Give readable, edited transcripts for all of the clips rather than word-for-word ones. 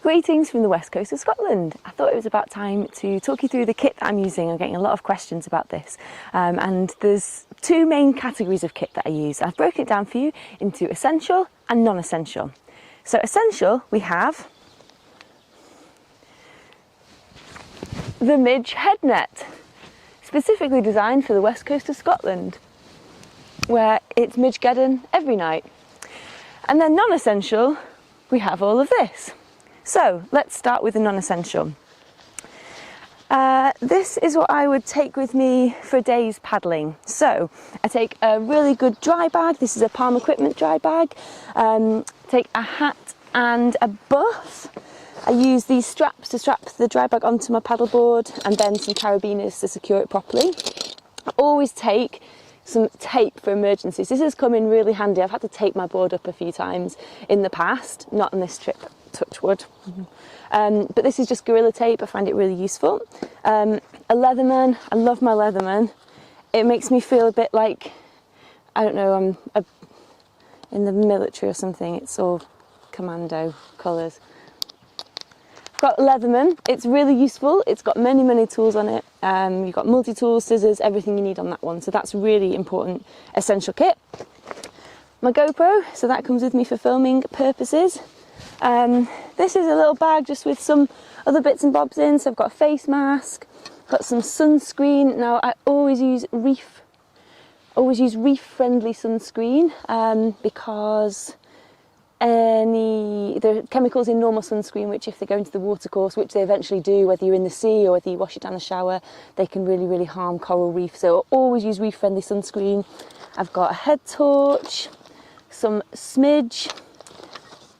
Greetings from the west coast of Scotland. I thought it was about time to talk you through the kit that I'm using. I'm getting a lot of questions about this, and there's two main categories of kit that I use. I've broken it down for you into essential and non-essential. So essential, we have the midge head net, specifically designed for the west coast of Scotland, where it's midgegeddon every night. And then non-essential, we have all of this. So let's start with the non-essential. This is what I would take with me for a day's paddling. So I take a really good dry bag. This is a Palm Equipment dry bag. Take a hat and a buff. I use these straps to strap the dry bag onto my paddleboard, and then some carabiners to secure it properly. I always take some tape for emergencies. This has come in really handy. I've had to tape my board up a few times in the past, not on this trip, touch wood. But this is just Gorilla Tape. I find it really useful. A Leatherman. I love my Leatherman. It makes me feel a bit like, I don't know, I'm in the military or something. It's all commando colours. Got Leatherman. It's really useful. It's got many tools on it. You've got multi-tools, scissors, everything you need on that one. So that's really important essential kit. My GoPro, so that comes with me for filming purposes. This is a little bag just with some other bits and bobs in. So I've got a face mask, got some sunscreen. Now I always use reef-friendly sunscreen because there are chemicals in normal sunscreen which, if they go into the watercourse, which they eventually do, whether you're in the sea or whether you wash it down the shower, they can really harm coral reef. So I'll always use reef-friendly sunscreen. I've got a head torch, some smidge,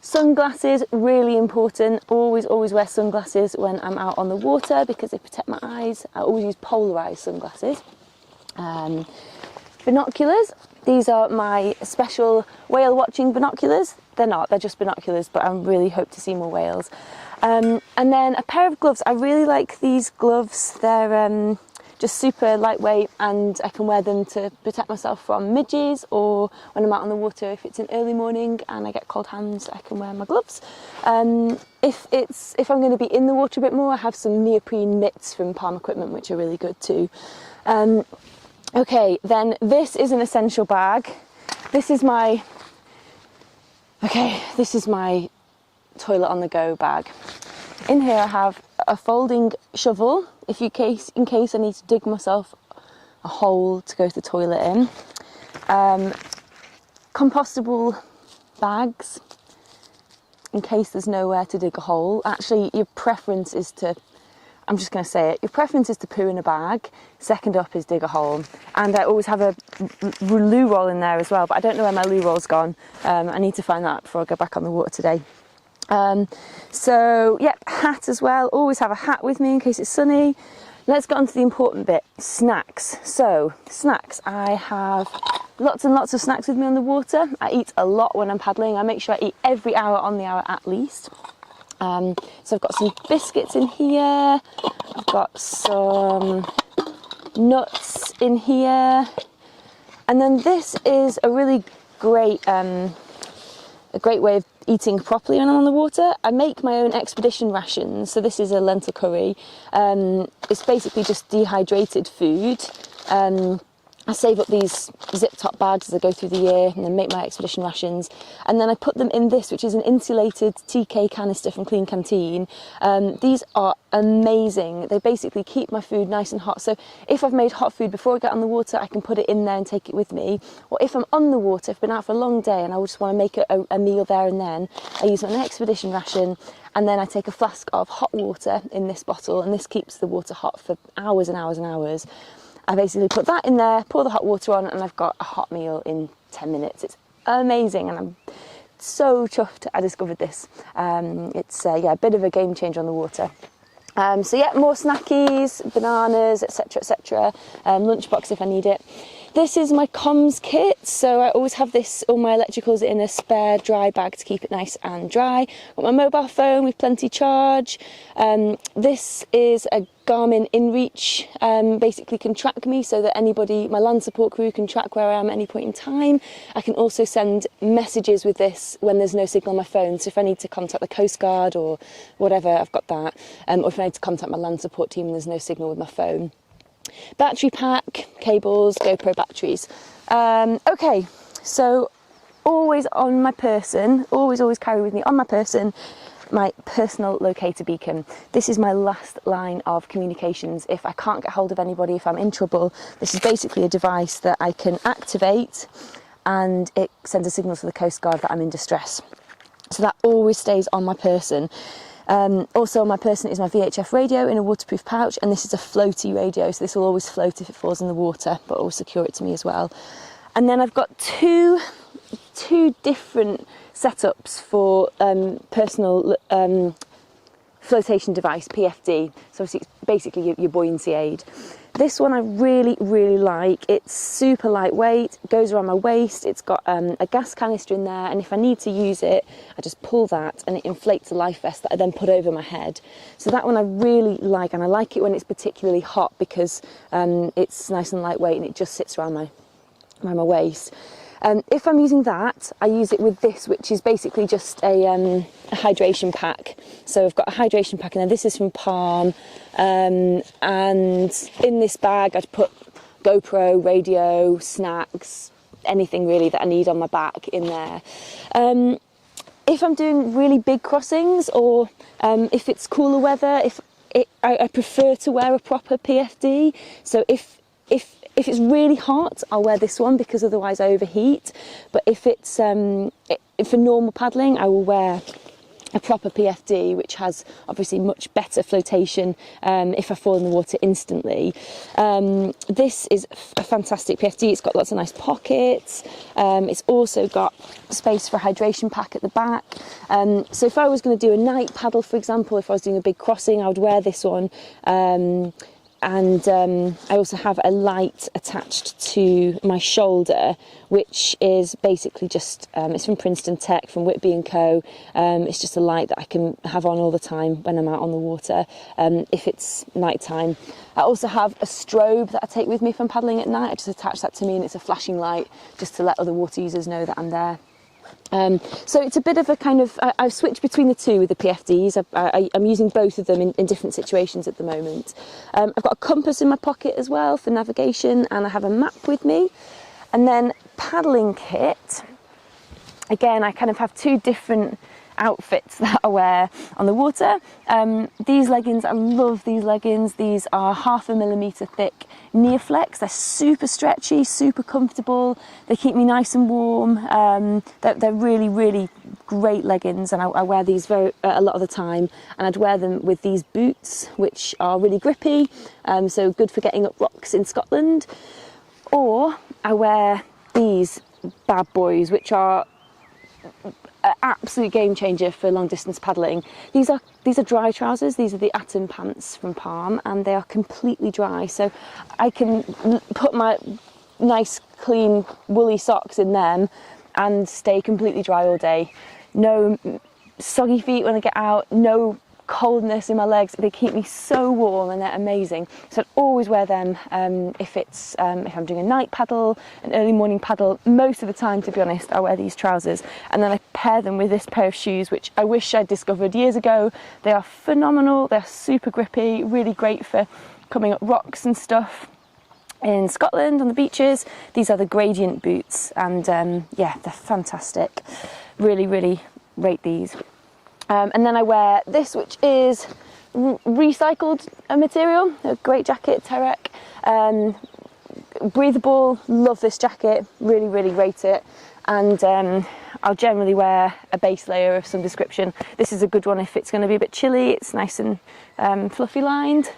sunglasses, really important. Always wear sunglasses when I'm out on the water because they protect my eyes. I always use polarised sunglasses. Binoculars. These are my special whale watching binoculars. They're just binoculars, but I really hope to see more whales. And then a pair of gloves. I really like these gloves. They're just super lightweight, and I can wear them to protect myself from midges, or when I'm out on the water, if it's an early morning and I get cold hands, I can wear my gloves. If I'm going to be in the water a bit more, I have some neoprene mitts from Palm Equipment, which are really good too. Okay, then this is an essential bag. This is my toilet on the go bag. In here I have a folding shovel in case I need to dig myself a hole to go to the toilet in. Compostable bags in case there's nowhere to dig a hole. Actually, your preference is to, I'm just going to say it, your preference is to poo in a bag. Second up is dig a hole. And I always have a loo roll in there as well, but I don't know where my loo roll's gone. I need to find that before I go back on the water today. So yeah, hat as well. Always have a hat with me in case it's sunny. Let's get on to the important bit, snacks. So snacks, I have lots and lots of snacks with me on the water. I eat a lot when I'm paddling. I make sure I eat every hour on the hour at least. So I've got some biscuits in here. I've got some nuts in here. And then this is a really great way of eating properly when I'm on the water. I make my own expedition rations. So this is a lentil curry. It's basically just dehydrated food. I save up these zip top bags as I go through the year and then make my expedition rations. And then I put them in this, which is an insulated TK canister from Clean Canteen. These are amazing. They basically keep my food nice and hot. So if I've made hot food before I get on the water, I can put it in there and take it with me. Or if I'm on the water, I've been out for a long day and I just want to make a meal there and then, I use my expedition ration, and then I take a flask of hot water in this bottle, and this keeps the water hot for hours and hours and hours. I basically put that in there, pour the hot water on, and I've got a hot meal in 10 minutes. It's amazing, and I'm so chuffed I discovered this. It's a bit of a game changer on the water. So yeah, more snackies, bananas, etc, etc. Lunchbox if I need it. This is my comms kit, so I always have this, all my electricals in a spare dry bag to keep it nice and dry. Got my mobile phone with plenty charge. This is a Garmin InReach, basically can track me so that anybody, my land support crew, can track where I am at any point in time. I can also send messages with this when there's no signal on my phone, so if I need to contact the Coast Guard or whatever, I've got that, or if I need to contact my land support team and there's no signal with my phone. Battery pack, cables, GoPro batteries. Okay, so always on my person, always carry with me on my person my personal locator beacon. This is my last line of communications. If I can't get hold of anybody, if I'm in trouble, this is basically a device that I can activate and it sends a signal to the Coast Guard that I'm in distress. So that always stays on my person. Also on my person is my VHF radio in a waterproof pouch, and this is a floaty radio, so this will always float if it falls in the water, but will secure it to me as well. And then I've got two different setups for personal flotation device, PFD. So obviously it's basically your buoyancy aid. This one I really like. It's super lightweight, goes around my waist. It's got a gas canister in there, and if I need to use it, I just pull that and it inflates a life vest that I then put over my head. So that one I really like, and I like it when it's particularly hot because it's nice and lightweight and it just sits around my waist. If I'm using that, I use it with this, which is basically just a hydration pack. So I've got a hydration pack in there. This is from Palm, and in this bag I'd put GoPro, radio, snacks, anything really that I need on my back in there. If I'm doing really big crossings, or if it's cooler weather, I prefer to wear a proper PFD. So if it's really hot, I'll wear this one because otherwise I overheat. But if it's for normal paddling, I will wear a proper PFD, which has obviously much better flotation if I fall in the water instantly. This is a fantastic PFD. It's got lots of nice pockets. It's also got space for a hydration pack at the back. So if I was going to do a night paddle, for example, if I was doing a big crossing, I would wear this one. And I also have a light attached to my shoulder, which is basically just, it's from Princeton Tech, from Whitby & Co. It's just a light that I can have on all the time when I'm out on the water, if it's night time. I also have a strobe that I take with me if I'm paddling at night. I just attach that to me and it's a flashing light just to let other water users know that I'm there. So it's a bit of a kind of, I've switched between the two with the PFDs. I'm using both of them in different situations at the moment. I've got a compass in my pocket as well for navigation, and I have a map with me. And then paddling kit, again, I kind of have two different outfits that I wear on the water. These leggings, I love these leggings. These are 0.5 millimetre thick Neoflex. They're super stretchy, super comfortable. They keep me nice and warm. They're really great leggings, and I wear these a lot of the time. And I'd wear them with these boots, which are really grippy, so good for getting up rocks in Scotland. Or I wear these bad boys, which are an absolute game changer for long distance paddling. These are dry trousers. These are the Atom pants from Palm, and they are completely dry, so I can put my nice clean woolly socks in them and stay completely dry all day. No soggy feet when I get out, no coldness in my legs. They keep me so warm and they're amazing. So I'd always wear them if I'm doing a night paddle, an early morning paddle. Most of the time, to be honest, I wear these trousers, and then I pair them with this pair of shoes, which I wish I'd discovered years ago. They are phenomenal. They're super grippy, really great for coming up rocks and stuff in Scotland on the beaches. These are the Gradient boots, and yeah, they're fantastic. Really rate these. And then I wear this, which is recycled material, a great jacket, Terek. Breathable, love this jacket, really rate it. And I'll generally wear a base layer of some description. This is a good one if it's going to be a bit chilly. It's nice and fluffy lined.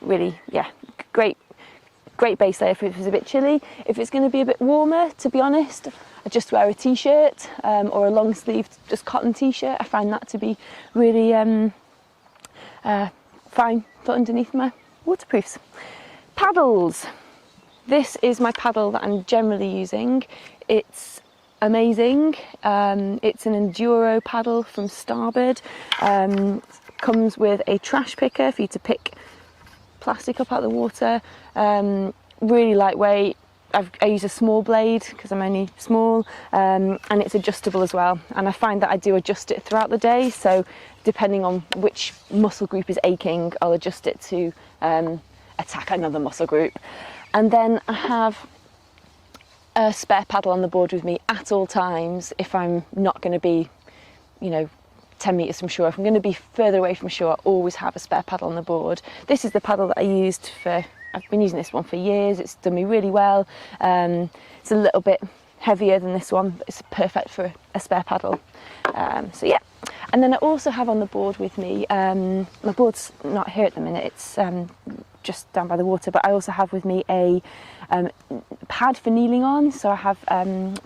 Really, yeah, great base layer if it's a bit chilly. If it's going to be a bit warmer, to be honest, I just wear a t-shirt or a long sleeved just cotton t-shirt. I find that to be really fine for underneath my waterproofs. Paddles. This is my paddle that I'm generally using. It's amazing. It's an enduro paddle from Starboard. Comes with a trash picker for you to pick plastic up out of the water. Really lightweight. I use a small blade because I'm only small, and it's adjustable as well, and I find that I do adjust it throughout the day, so depending on which muscle group is aching, I'll adjust it to attack another muscle group. And then I have a spare paddle on the board with me at all times if I'm not going to be, 10 metres from shore. If I'm going to be further away from shore, I always have a spare paddle on the board. This is the paddle that I used I've been using this one for years. It's done me really well. It's a little bit heavier than this one, but it's perfect for a spare paddle. So yeah. And then I also have on the board with me, my board's not here at the minute, it's just down by the water, but I also have with me a pad for kneeling on. So I have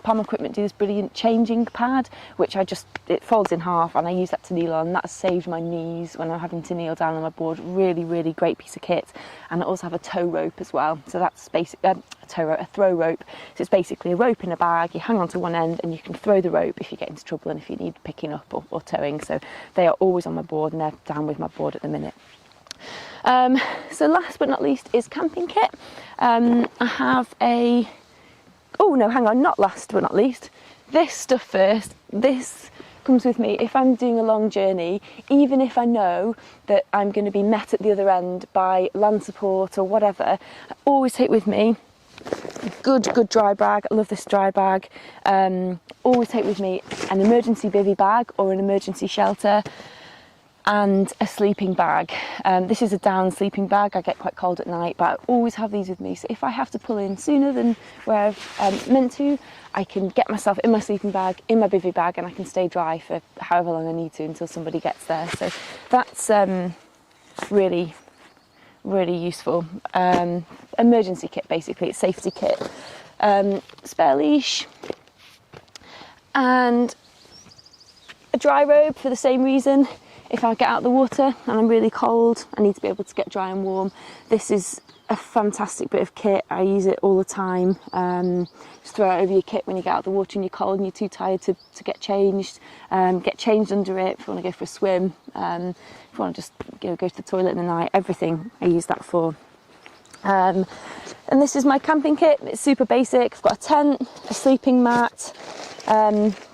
Palm Equipment do this brilliant changing pad, which it folds in half, and I use that to kneel on. That's saved my knees when I'm having to kneel down on my board. Really, really great piece of kit. And I also have a tow rope as well. So that's basically a throw rope. So it's basically a rope in a bag. You hang on to one end and you can throw the rope if you get into trouble and if you need picking up or towing. So they are always on my board, and they're down with my board at the minute. So last but not least is camping kit. I have not last but not least, this stuff first. This comes with me if I'm doing a long journey, even if I know that I'm going to be met at the other end by land support or whatever. I always take with me a good dry bag. I love this dry bag. Always take with me an emergency bivvy bag or an emergency shelter, and a sleeping bag. This is a down sleeping bag. I get quite cold at night, but I always have these with me. So if I have to pull in sooner than where I've meant to, I can get myself in my sleeping bag, in my bivvy bag, and I can stay dry for however long I need to until somebody gets there. So that's really, really useful. Emergency kit, basically. It's safety kit. Spare leash. And a dry robe for the same reason. If I get out of the water and I'm really cold, I need to be able to get dry and warm. This is a fantastic bit of kit. I use it all the time. Just throw it over your kit when you get out of the water and you're cold and you're too tired to get changed. Get changed under it if you want to go for a swim. If you want to just go to the toilet in the night, everything I use that for. And this is my camping kit. It's super basic. I've got a tent, a sleeping mat.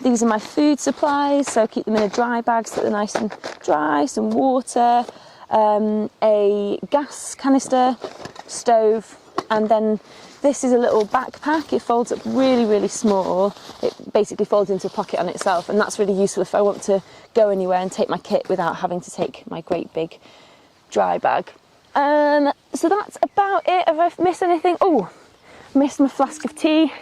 These are my food supplies, so keep them in a dry bag so that they're nice and dry. Some water, a gas canister, stove, and then this is a little backpack. It folds up really, really small. It basically folds into a pocket on itself, and that's really useful if I want to go anywhere and take my kit without having to take my great big dry bag. So that's about it. Have I missed anything? Oh, missed my flask of tea.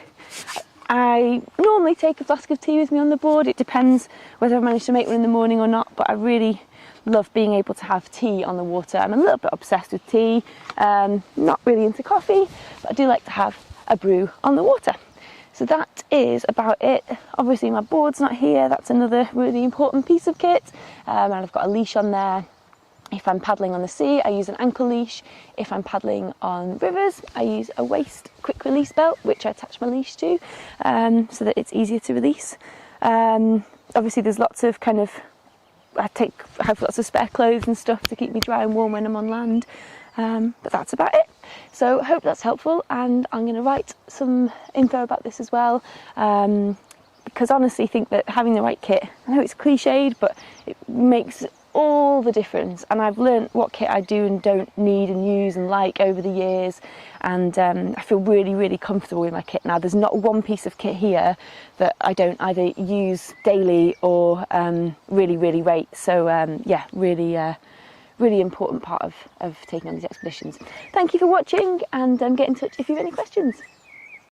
I normally take a flask of tea with me on the board. It depends whether I manage to make one in the morning or not, but I really love being able to have tea on the water. I'm a little bit obsessed with tea. Not really into coffee, but I do like to have a brew on the water. So that is about it. Obviously my board's not here. That's another really important piece of kit. And I've got a leash on there. If I'm paddling on the sea, I use an ankle leash. If I'm paddling on rivers, I use a waist quick release belt, which I attach my leash to, so that it's easier to release. Obviously there's lots of I have lots of spare clothes and stuff to keep me dry and warm when I'm on land. But that's about it. So I hope that's helpful, and I'm going to write some info about this as well. Because honestly I think that having the right kit, I know it's cliched, but it makes all the difference, and I've learnt what kit I do and don't need and use and like over the years, and I feel really, really comfortable with my kit now. There's not one piece of kit here that I don't either use daily or really, really rate. So yeah, really really important part of taking on these expeditions. Thank you for watching, and get in touch if you have any questions.